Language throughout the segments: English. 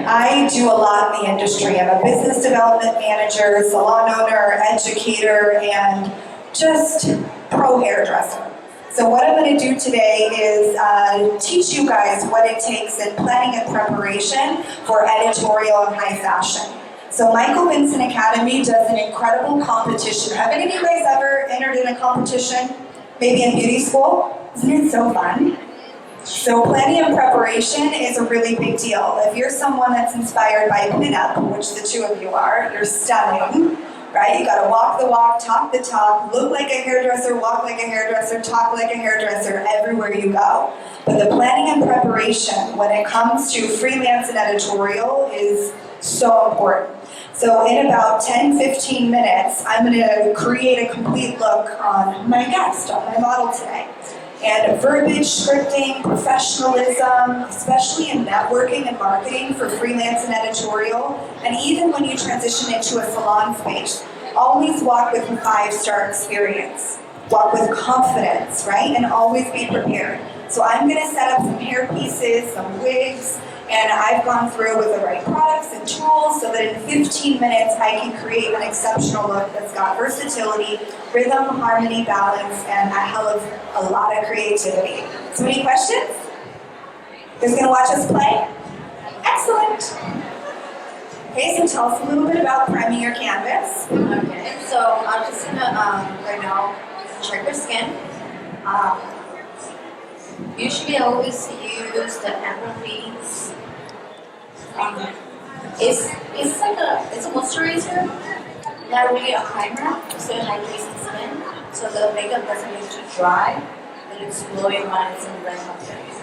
I do a lot in the industry. I'm a business development manager, salon owner, educator, and just pro hairdresser. So what I'm going to do today is teach you guys what it takes in planning and preparation for editorial and high fashion. So B.Vincent Academy does an incredible competition. Have any of you guys ever entered in a competition? Maybe in beauty school? Isn't it so fun? So planning and preparation is a really big deal. If you're someone that's inspired by pinup, which the two of you are, you're stunning, right? You gotta walk the walk, talk the talk, look like a hairdresser, walk like a hairdresser, talk like a hairdresser everywhere you go. But the planning and preparation when it comes to freelance and editorial is so important. So in about 10-15 minutes, I'm gonna create a complete look on my guest, on my model today. And verbiage, scripting, professionalism, especially in networking and marketing for freelance and editorial, and even when you transition into a salon space, always walk with a 5-star experience. Walk with confidence, right? And always be prepared. So I'm gonna set up some hair pieces, some wigs, and I've gone through with the right products and tools so that in 15 minutes I can create an exceptional look that's got versatility, rhythm, harmony, balance, and a lot of creativity. So any questions? You guys gonna watch us play? Excellent. Okay, so tell us a little bit about priming your canvas. Okay, so I'm just gonna right now check your skin. Usually I always use the amber leaves. It's like it's a moisturizer, not really a primer, so it hydrates the skin, so the makeup doesn't get too dry, but it's glowing when it's in the right context.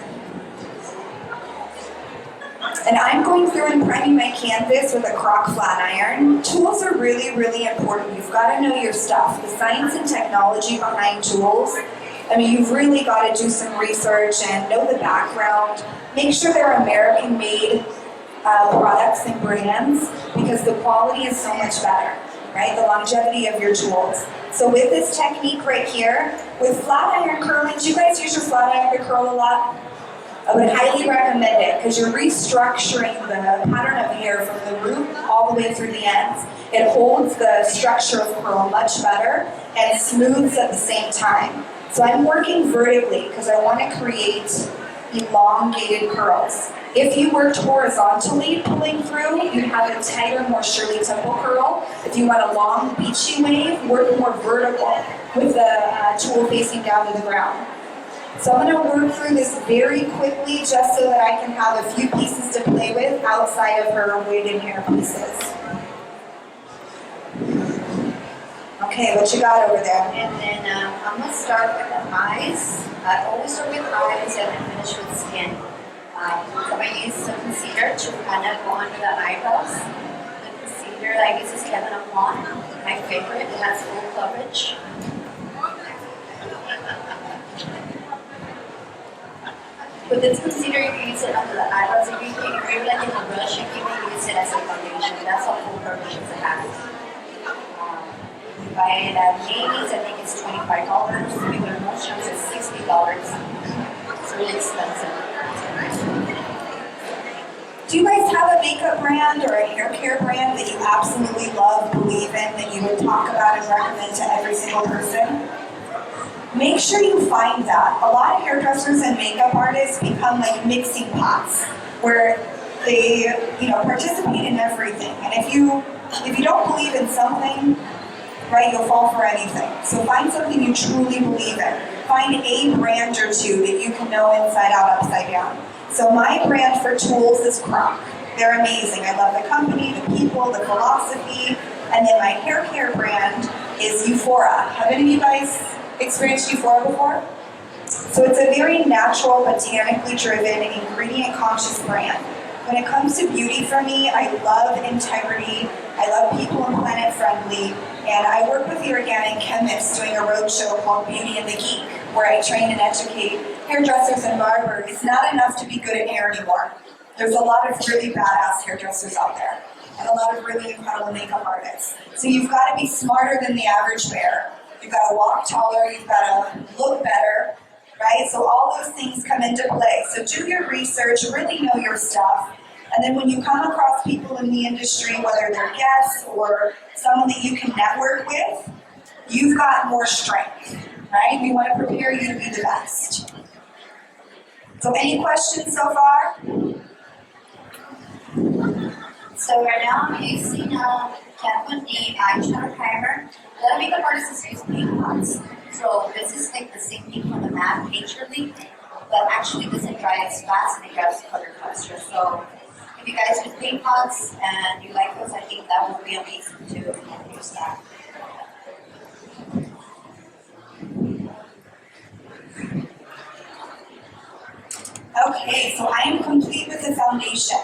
And I'm going through and priming my canvas with a crock flat iron. Tools are really, really important. You've got to know your stuff. The science and technology behind tools, I mean, you've really got to do some research and know the background. Make sure they're American-made products and brands because the quality is so much better, right? The longevity of your tools. So with this technique right here, with flat iron curling, do you guys use your flat iron to curl a lot? I would highly recommend it because you're restructuring the pattern of hair from the root all the way through the ends. It holds the structure of curl much better and smooths at the same time. So I'm working vertically because I want to create elongated curls. If you worked horizontally pulling through, you'd have a tighter, more Shirley Temple curl. If you want a long, beachy wave, work more vertical with the tool facing down to the ground. So I'm going to work through this very quickly just so that I can have a few pieces to play with outside of her wig and hair pieces. Okay, what you got over there? And then I'm going to start with the eyes. I always start with eyes and then finish with skin. I'm going to use some concealer to kind of go under the eyebrows. The concealer I use is Kevin Upon, my favorite. It has full coverage. With this concealer, you can use it under the eyebrows. If you really like it in a brush, you can even use it as a foundation. That's how full coverage it has. By Macy's, I think it's $25. If you go to Nordstrom's, it's $60. It's really expensive. Do you guys have a makeup brand or a hair care brand that you absolutely love, believe in, that you would talk about and recommend to every single person? Make sure you find that. A lot of hairdressers and makeup artists become like mixing pots where they, participate in everything. And if you don't believe in something, right, you'll fall for anything. So find something you truly believe in. Find a brand or two that you can know inside out, upside down. So my brand for tools is Croc. They're amazing. I love the company, the people, the philosophy. And then my hair care brand is Euphora. Have any of you guys experienced Euphora before? So it's a very natural, botanically driven, ingredient conscious brand. When it comes to beauty for me, I love integrity, I love people and planet friendly, and I work with the organic chemists doing a roadshow called Beauty and the Geek, where I train and educate hairdressers and barbers. It's not enough to be good at hair anymore. There's a lot of really badass hairdressers out there, and a lot of really incredible makeup artists. So you've got to be smarter than the average bear. You've got to walk taller, you've got to look better, right? So all those things come into play. So do your research, really know your stuff, And then when you come across people in the industry, whether they're guests or someone that you can network with, you've got more strength, right? We want to prepare you to be the best. So any questions so far? So right now I'm using Kevin the eyeshadow primer. The makeup artist is using paint pots. So this is like the same thing from the matte page relief, but actually doesn't dry as fast and it grabs color faster. So if you guys use paint pots and you like those, I think that would be amazing to use that. Okay, so I am complete with the foundation.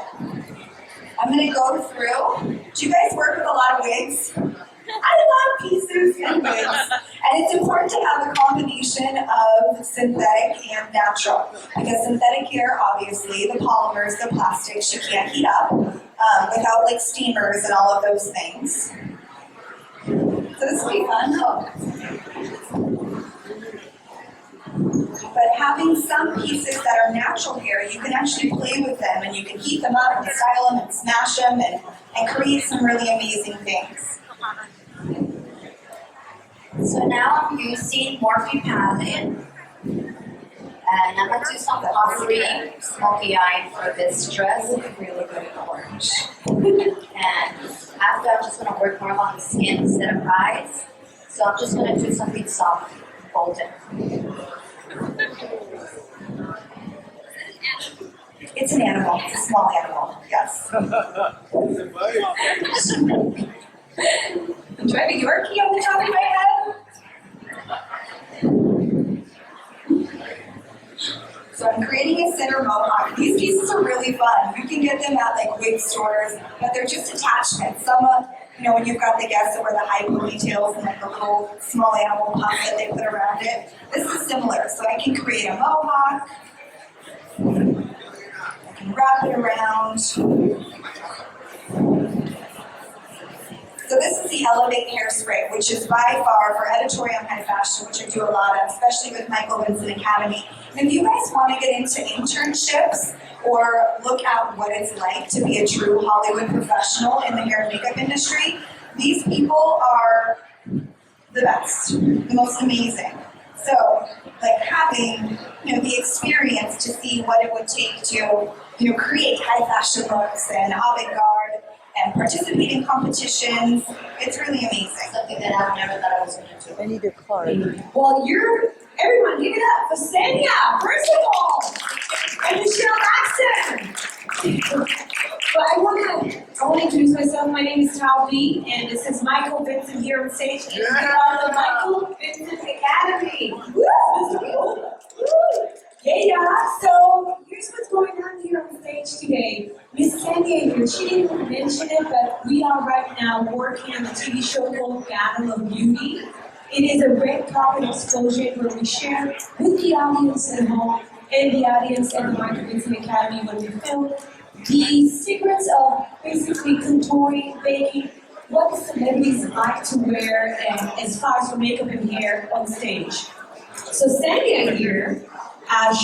I'm going to go through. Do you guys work with a lot of wigs? I love pieces and wigs. And it's important to have a combination of synthetic and natural. Because synthetic hair, obviously, the polymers, the plastics, you can't heat up without like steamers and all of those things. So this will be fun. But having some pieces that are natural hair, you can actually play with them and you can heat them up and style them and smash them and create some really amazing things. So now I'm using Morphe palette. And I'm going to do some pottery smoky eye for this dress. It look really good in orange. And after, I'm just going to work more along the skin instead of eyes. So I'm just going to do something soft, golden. It's an animal. It's a small animal. Yes. I'm driving Yorkie on the top of my head. So I'm creating a center mohawk. These pieces are really fun. You can get them at like wig stores, but they're just attachments. Some when you've got the guests that wear the high ponytails and like the little small animal puff that they put around it. This is similar. So I can create a mohawk. I can wrap it around. So this is the Elevate Hairspray, which is by far for editorial and high fashion, which I do a lot of, especially with Michael Vincent Academy. And if you guys want to get into internships or look at what it's like to be a true Hollywood professional in the hair and makeup industry, these people are the best, the most amazing. So, like having the experience to see what it would take to create high fashion looks and avant-garde and participate in competitions, it's really amazing. Something that I've never thought I was going to do. I need a card. Well, everyone give it up for Sanya, first of all, and Michelle Axton. But I want to introduce myself. My name is Tal B, and this is Michael Vincent here on stage. We are the Michael Vincent Academy. Woo! Yeah. So here's what's going on here on stage today. Miss Kenya here. She didn't mention it, but we are right now working on a TV show called Battle of Beauty. It is a red carpet exposure where we share with the audience at home and the audience at the Michael Vincent Academy when we film the secrets of basically contouring, baking, what the celebrities like to wear, and as far as for makeup and hair on stage. So Sanya here,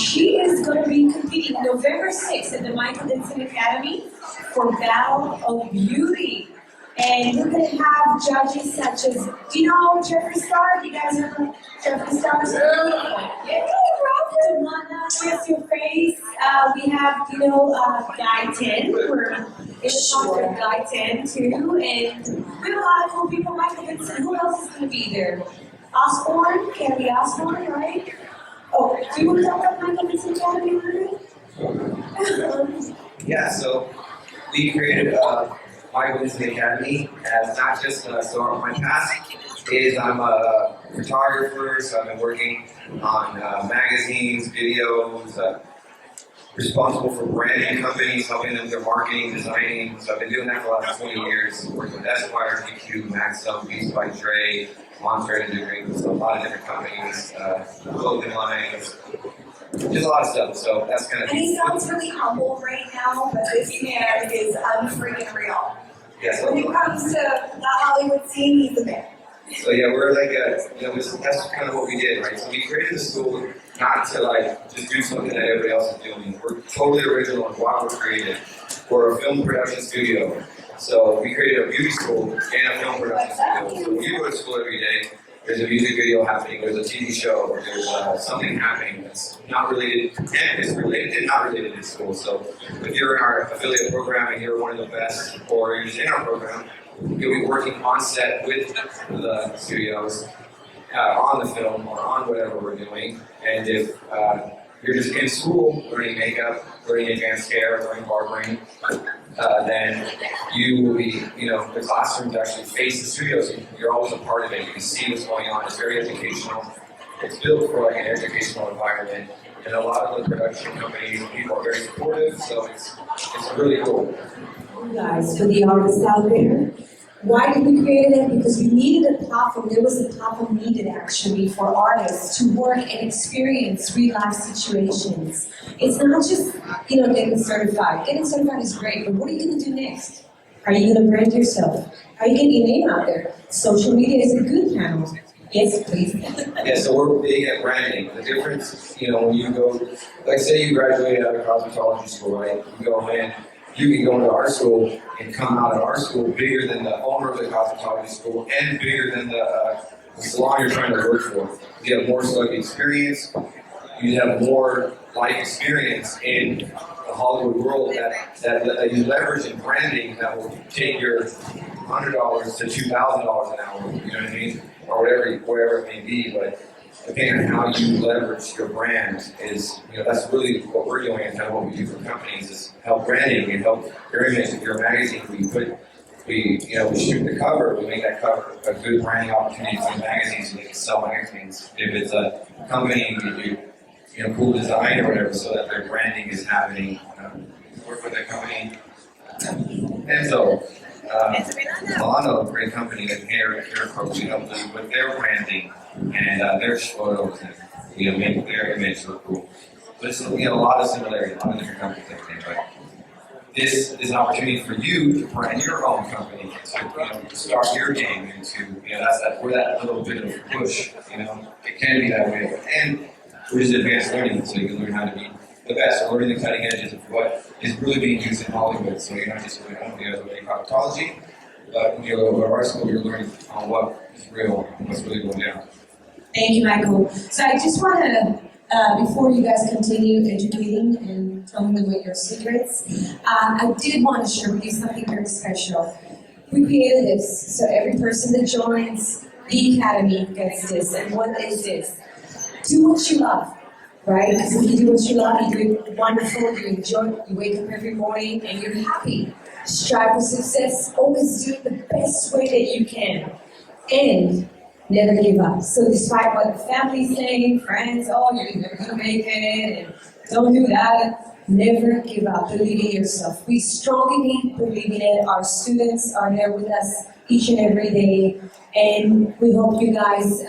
she is going to be competing November 6th at the Michael Vincent Academy for Battle of Beauty. And we're going to have judges such as, do you know Jeffree Star? Do you guys know Jeffree Star? Yeah, here's your face. We have, Guy 10. We're in Guy 10 too. And we have a lot of cool people. Michael Vincent. Who else is going to be there? Osborne, Kelly Osborne, right? Oh, do you want to talk about Michael Vincent Academy a little bit? Yeah, so we created Michael Vincent Academy as not just, so my past is I'm a photographer, so I've been working on magazines, videos, responsible for branding companies, helping them with their marketing, designing. So I've been doing that for the last 20 years, working with Esquire, GQ, Maxell, Beats by Dre, Monster Engineering, so a lot of different companies, clothing lines, just a lot of stuff. So that's kind of. And he sounds really humble right now, but this man is unfreaking real. Yeah, so when it comes to the Hollywood scene, he's the man. So yeah, we're like that's kind of what we did, right? So we created the school not to just do something that everybody else is doing. We're totally original in what we're creating. We're a film production studio. So we created a beauty school and a film production studio. So when you go to school every day, there's a music video happening, there's a TV show, or there's something happening that's not related, and is related and not related to school. So if you're in our affiliate program and you're one of the best, or you're just in our program, you'll be working on set with the studios, on the film, or on whatever we're doing. And if you're just in school, learning makeup, learning advanced hair, learning barbering, then you will be, the classrooms actually face the studios. You're always a part of it. You can see what's going on. It's very educational. It's built for like an educational environment. And a lot of the production companies and people are very supportive, so it's really cool. Guys, for the artists out there, why did we create it? Because we needed a platform. There was a platform needed actually for artists to work and experience real life situations. It's not just, getting certified. Getting certified is great, but what are you going to do next? Are you going to brand yourself? Are you getting your name out there? Social media is a good channel. Yes, please. Yeah, so we're big at branding. The difference, when you go, like say you graduate out of cosmetology school, right? You go in. You can go into our school and come out of our school bigger than the owner of the cosmetology school and bigger than the salon you're trying to work for. You have more celebrity experience. You have more life experience in the Hollywood world that you leverage in branding that will take your $100 to $2,000 an hour. You know what I mean? Or wherever it may be, but depending on how you leverage your brand is, that's really what we're doing and kind of what we do for companies is help branding and help your image. If you're a magazine, we shoot the cover, we make that cover a good branding opportunity for the magazines so they can sell magazines. If it's a company, we do, cool design or whatever so that their branding is happening. Work with that company. And so, Milano, a great company, and Hair Pros, we help them with their branding and their photos and make their image look cool. So we have a lot of similarities, a lot of different companies, everything, but this is an opportunity for you to brand your own company, to start your game into, we're that little bit of push, it can be that way, and we're just advanced learning, so you can learn how to be the best, or learning the cutting edges of what is really being used in Hollywood. So you're not just learning cosmetology, but when you go to our school, you're learning on what is real and what's really going down. Thank you, Michael. So I just want to, before you guys continue educating and telling me what your secrets, I did want to share with you something very special. We created this, so every person that joins the Academy gets this. And what is this? Do what you love. Right? Because if you do what you love, you do it wonderful, you enjoy it, you wake up every morning and you're happy. Strive for success, always do it the best way that you can. And never give up. So despite what the family's saying, friends, you're never gonna make it, and don't do that, never give up. Believe in yourself. We strongly believe in it. Our students are there with us each and every day. And we hope you guys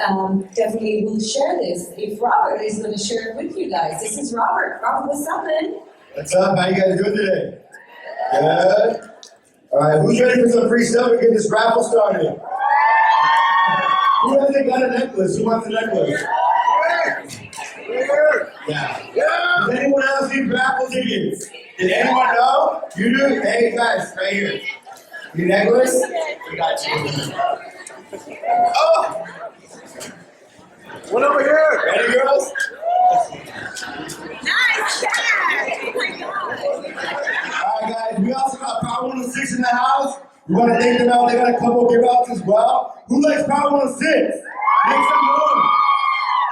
definitely will share this. If Robert is going to share it with you guys. This is Robert. Robert, what's up, man? What's up? How you guys doing today? Good? All right, who's ready for some free stuff and get this raffle started? Who hasn't got a necklace? Who wants a necklace? Yeah. Does anyone else need raffle tickets? Did anyone know? You do? Hey, guys, right here. Your necklace? We got you. Oh! One over here. Ready, girls? Nice shot! Oh my God! All right, guys. We also got Power 106 in the house. We want to thank them out. They got a couple of give outs as well. Who likes Power 106? Make some noise.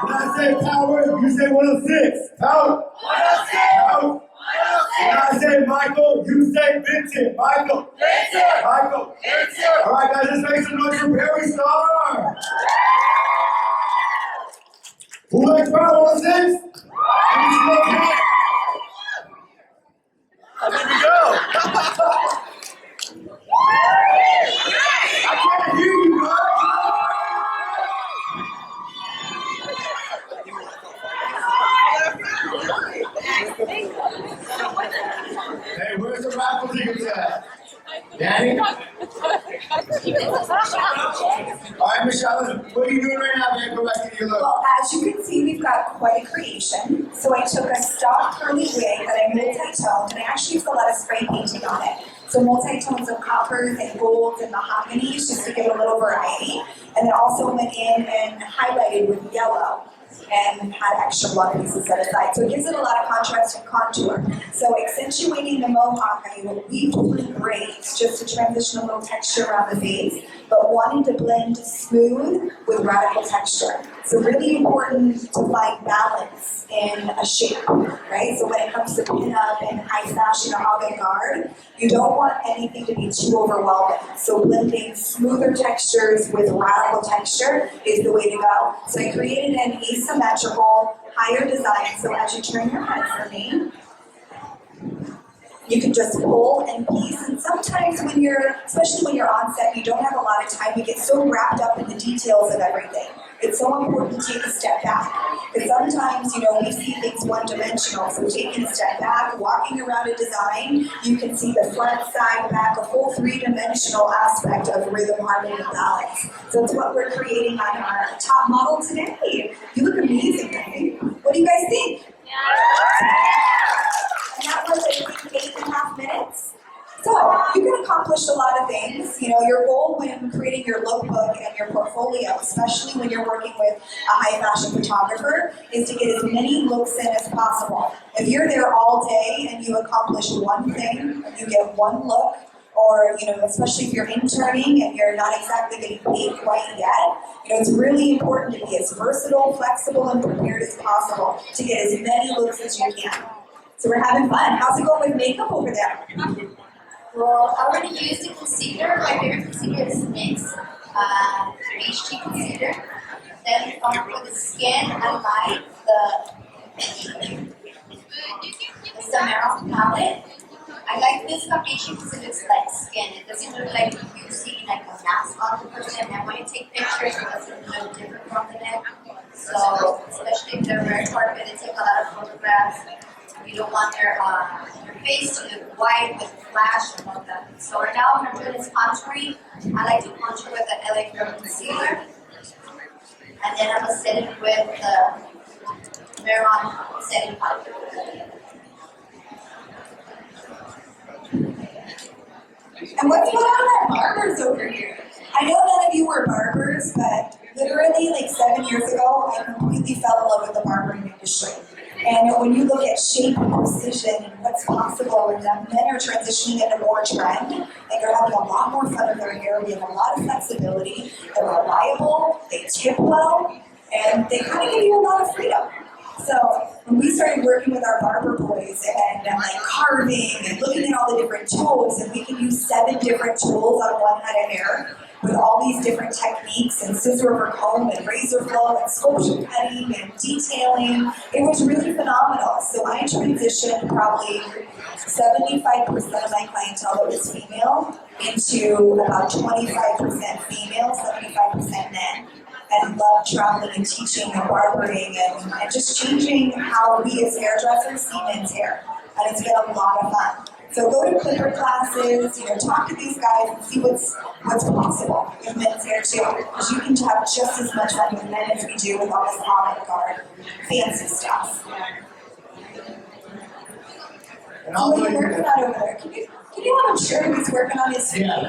When I say power, you say 106. Power. 106. Power. When I say Michael, you say Vincent. Michael. Vincent. Michael. Vincent. All right, guys, let's make some noise for Barry Star. Who likes Power 106? There we go. I can't hear you, guys. Hey, where's the raffle tickets at? Danny? All right, Michelle, what are you doing right now, man? Go back to your look. Well, as you can see, we've got quite a creation. So I took a stock curly wig that I multi-toned, and I actually used a lot of spray painting on it. So multi-tones of coppers and golds and mahoganies, just to give it a little variety. And then also went in and highlighted with yellow and had extra blood pieces set aside. So it gives it a lot of contrast and contour. So accentuating the mohawk, I weaved through braids just to transition a little texture around the face, but wanting to blend smooth with radical texture. So really important to find balance in a shape, right? So when it comes to pin-up and high fashion or avant-garde, you don't want anything to be too overwhelming. So blending smoother textures with radical texture is the way to go. So I created an asymmetrical, higher design. So as you turn your head for me, you can just pull and piece, and sometimes when you're, especially when you're on set, you don't have a lot of time, you get so wrapped up in the details of everything. It's so important to take a step back, because sometimes, we see things one-dimensional, so taking a step back, walking around a design, you can see the front, side, back, a full three-dimensional aspect of rhythm, harmony, and balance. So it's what we're creating on our top model today. You look amazing, baby. What do you guys think? And that was, I think, 8.5 minutes. So you can accomplish a lot of things. Your goal when creating your lookbook and your portfolio, especially when you're working with a high fashion photographer, is to get as many looks in as possible. If you're there all day and you accomplish one thing, you get one look, or especially if you're interning and you're not exactly getting paid quite yet, it's really important to be as versatile, flexible, and prepared as possible to get as many looks as you can. So we're having fun. How's it going with makeup over there? Well, I already used the concealer. My favorite concealer is NYX HD concealer. Then for the skin, I like the Samara palette. I like this foundation because it looks like skin. It doesn't look like you see like a mask on the person. And when you take pictures, it doesn't look different from the neck. So, especially if they're red carpet, they take a lot of photographs. You don't want your face to look white with flash and all that. So right now I'm going to do this contouring. I like to contour with the LA Girl concealer. And then I'm going to set it with the Veron setting powder. And what's going on with barbers over here? I know none of you were barbers, but literally like 7 years ago, I completely fell in love with the barbering industry. And when you look at shape and precision and what's possible, and that men are transitioning into more trend, and they're having a lot more fun with their hair, we have a lot of flexibility, they're reliable, they tip well, and they kind of give you a lot of freedom. So when we started working with our barber boys and like carving and looking at all the different tools, and we can use 7 different tools on one head of hair with all these different techniques and scissor over comb and razor flow and sculpture cutting and detailing, it was really phenomenal. So I transitioned probably 75% of my clientele that was female into about 25% female, 75% men. And love traveling and teaching and barbering and just changing how we as hairdressers see men's hair. And it's been a lot of fun. So go to clipper classes, talk to these guys and see what's possible in men's hair too. Because you can have just as much fun with men as we do with all this avant-garde fancy stuff. And So what are you working on over there? Can you let him share who's working on his feet? Yeah.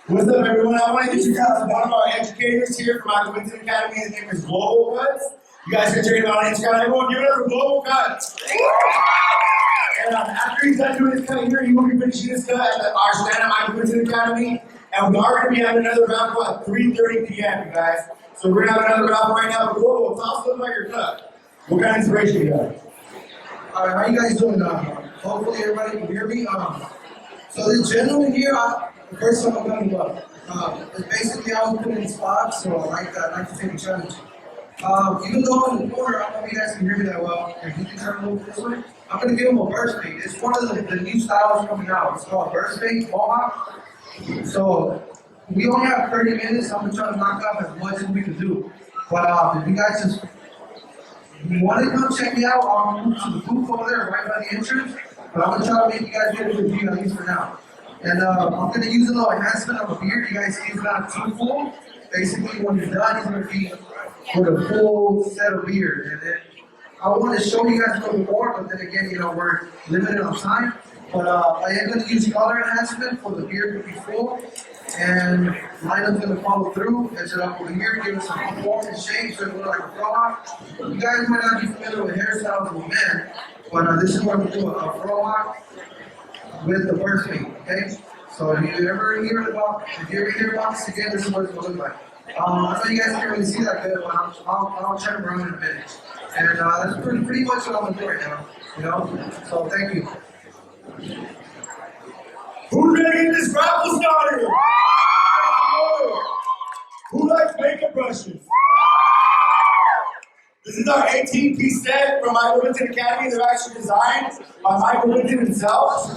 What's up, everyone? I want to introduce one of our educators here from our Vincent Academy. His name is Global Cuts. You guys can check him out on Instagram. Everyone, give it up for Global Cuts. And after he's done doing his cut here, he will be finishing his cut at our stand at Michael Vincent Academy. And we are going to be having another raffle at 3:30 p.m., you guys. So we're going to have another raffle right now. But Global, tell us about your cut. What kind of inspiration you got? All right, how you guys doing? Hopefully everybody can hear me. So this gentleman here, the first time I'm coming up, basically I was put in spots, so I like to take a challenge. Even though in the corner, I don't know if you guys can hear me that well, if you can turn a little this way, I'm going to give him a burst fade. It's one of the new styles coming out. It's called burst fade, mohawk. So we only have 30 minutes. I'm going to try to knock out as much as we can do. But if you guys just want to come check me out, I'll move to the booth over there right by the entrance. But I'm going to try to make you guys get a good view at least for now. And I'm going to use a little enhancement of a beard. You guys see it's not too full. Basically, when he's done, he's going to be with a full set of beard. And then I want to show you guys a little more, but then again, you know, we're limited on time. But I am going to use color enhancement for the beard to be full. And Lina's going to follow through, edge it up over here, give it some form and shape so it looks like a frohawk. You guys might not be familiar with hairstyles with men, but this is what we do, a frohawk with the bird fade, okay? So if you ever hear about this again, this is what it's going to look like. I know you guys can't really see that good, but I'll check them around in a minute. And that's pretty much what I'm going to do right now, you know? So thank you. Who's ready to get this raffle started? Who likes makeup brushes? This is our 18-piece set from Michael Vincent Academy. They're actually designed by Michael Vincent himself.